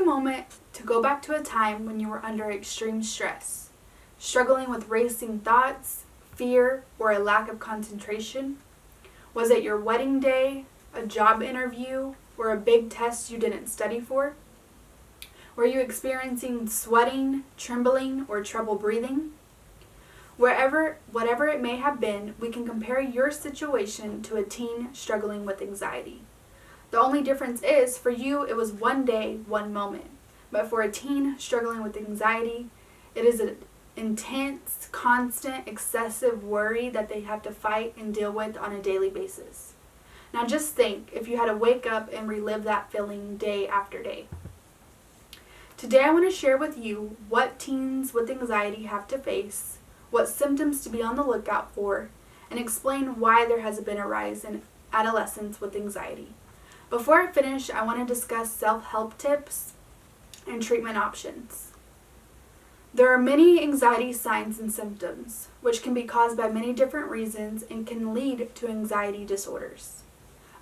a moment to go back to a time when you were under extreme stress, struggling with racing thoughts, fear, or a lack of concentration. Was it your wedding day, a job interview, or a big test you didn't study for? Were you experiencing sweating, trembling, or trouble breathing? Whatever it may have been, we can compare your situation to a teen struggling with anxiety. The only difference is, for you, it was one day, one moment. But for a teen struggling with anxiety, it is an intense, constant, excessive worry that they have to fight and deal with on a daily basis. Now just think if you had to wake up and relive that feeling day after day. Today I want to share with you what teens with anxiety have to face, what symptoms to be on the lookout for, and explain why there has been a rise in adolescents with anxiety. Before I finish, I want to discuss self-help tips and treatment options. There are many anxiety signs and symptoms, which can be caused by many different reasons and can lead to anxiety disorders.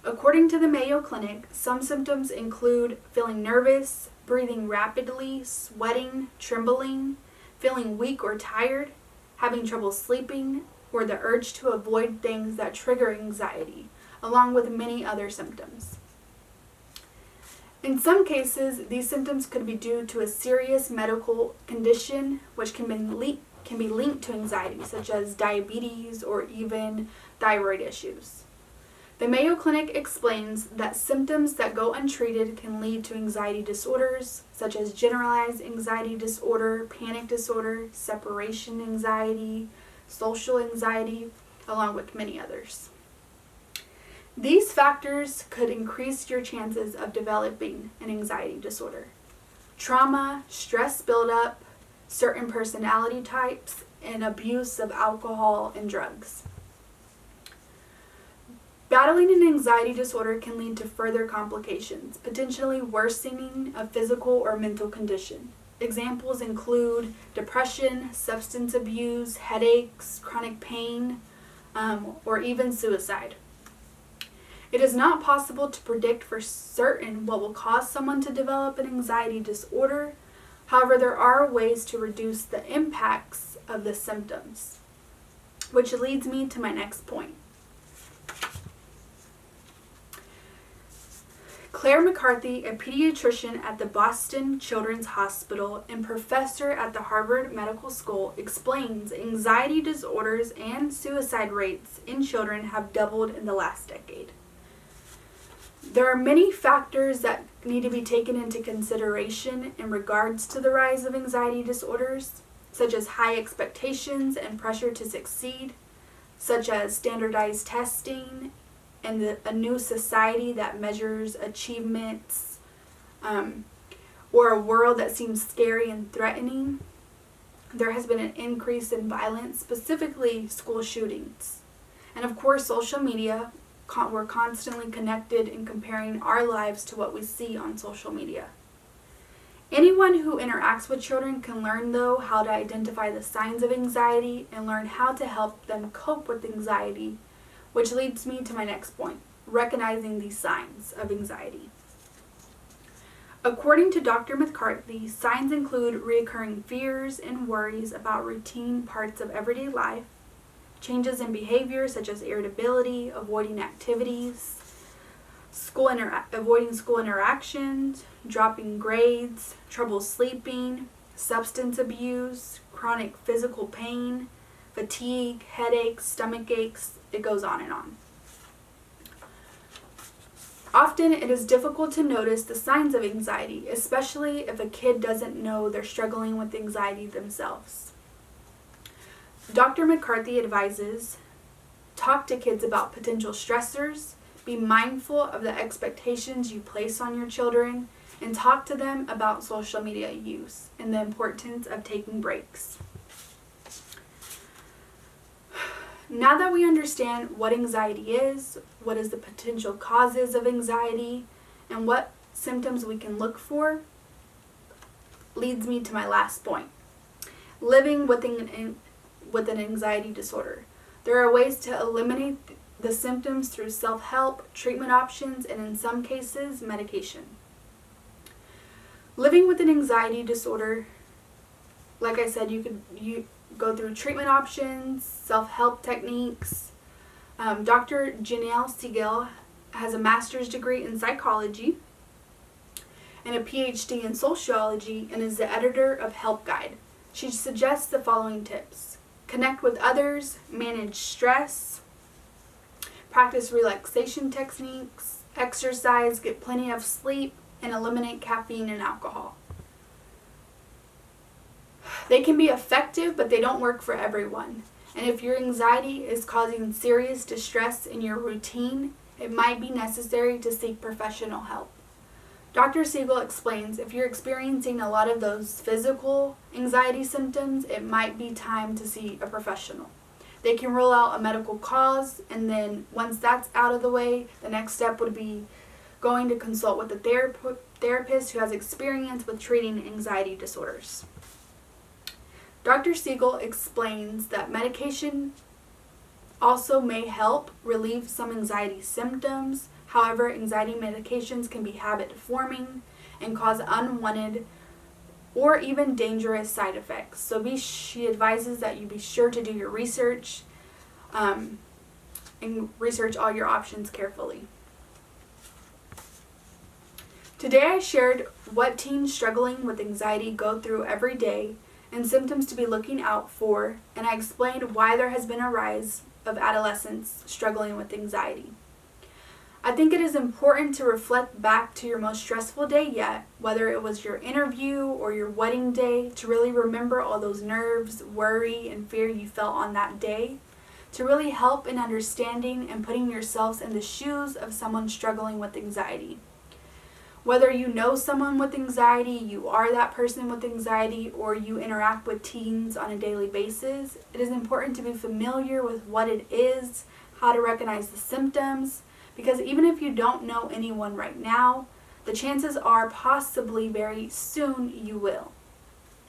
According to the Mayo Clinic, some symptoms include feeling nervous, breathing rapidly, sweating, trembling, feeling weak or tired, having trouble sleeping, or the urge to avoid things that trigger anxiety, along with many other symptoms. In some cases, these symptoms could be due to a serious medical condition which can be linked to anxiety, such as diabetes or even thyroid issues. The Mayo Clinic explains that symptoms that go untreated can lead to anxiety disorders, such as generalized anxiety disorder, panic disorder, separation anxiety, social anxiety, along with many others. These factors could increase your chances of developing an anxiety disorder. Trauma, stress buildup, certain personality types, and abuse of alcohol and drugs. Battling an anxiety disorder can lead to further complications, potentially worsening a physical or mental condition. Examples include depression, substance abuse, headaches, chronic pain, or even suicide. It is not possible to predict for certain what will cause someone to develop an anxiety disorder. However, there are ways to reduce the impacts of the symptoms, which leads me to my next point. Claire McCarthy, a pediatrician at the Boston Children's Hospital and professor at the Harvard Medical School, explains anxiety disorders and suicide rates in children have doubled in the last decade. There are many factors that need to be taken into consideration in regards to the rise of anxiety disorders, such as high expectations and pressure to succeed, such as standardized testing and a new society that measures achievements, or a world that seems scary and threatening. There has been an increase in violence, specifically school shootings. And of course, social media. We're constantly connected and comparing our lives to what we see on social media. Anyone who interacts with children can learn, though, how to identify the signs of anxiety and learn how to help them cope with anxiety, which leads me to my next point, recognizing these signs of anxiety. According to Dr. McCarthy, signs include recurring fears and worries about routine parts of everyday life, changes in behavior such as irritability, avoiding activities, avoiding school interactions, dropping grades, trouble sleeping, substance abuse, chronic physical pain, fatigue, headaches, stomach aches, it goes on and on. Often it is difficult to notice the signs of anxiety, especially if a kid doesn't know they're struggling with anxiety themselves. Dr. McCarthy advises, talk to kids about potential stressors, be mindful of the expectations you place on your children, and talk to them about social media use and the importance of taking breaks. Now that we understand what anxiety is, what is the potential causes of anxiety, and what symptoms we can look for, leads me to my last point. Living with an anxiety disorder. There are ways to eliminate the symptoms through self-help, treatment options, and in some cases, medication. Living with an anxiety disorder, like I said, you go through treatment options, self-help techniques. Dr. Denice Garcia has a master's degree in psychology and a PhD in sociology and is the editor of Help Guide. She suggests the following tips: connect with others, manage stress, practice relaxation techniques, exercise, get plenty of sleep, and eliminate caffeine and alcohol. They can be effective, but they don't work for everyone. And if your anxiety is causing serious distress in your routine, it might be necessary to seek professional help. Dr. Siegel explains if you're experiencing a lot of those physical anxiety symptoms, it might be time to see a professional. They can rule out a medical cause, and then once that's out of the way, the next step would be going to consult with a therapist who has experience with treating anxiety disorders. Dr. Siegel explains that medication also may help relieve some anxiety symptoms. However, anxiety medications can be habit-forming and cause unwanted or even dangerous side effects. So she advises that you be sure to do your research and research all your options carefully. Today I shared what teens struggling with anxiety go through every day and symptoms to be looking out for, and I explained why there has been a rise of adolescents struggling with anxiety. I think it is important to reflect back to your most stressful day yet, whether it was your interview or your wedding day, to really remember all those nerves, worry, and fear you felt on that day, to really help in understanding and putting yourselves in the shoes of someone struggling with anxiety. Whether you know someone with anxiety, you are that person with anxiety, or you interact with teens on a daily basis, it is important to be familiar with what it is, how to recognize the symptoms, because even if you don't know anyone right now, the chances are possibly very soon you will.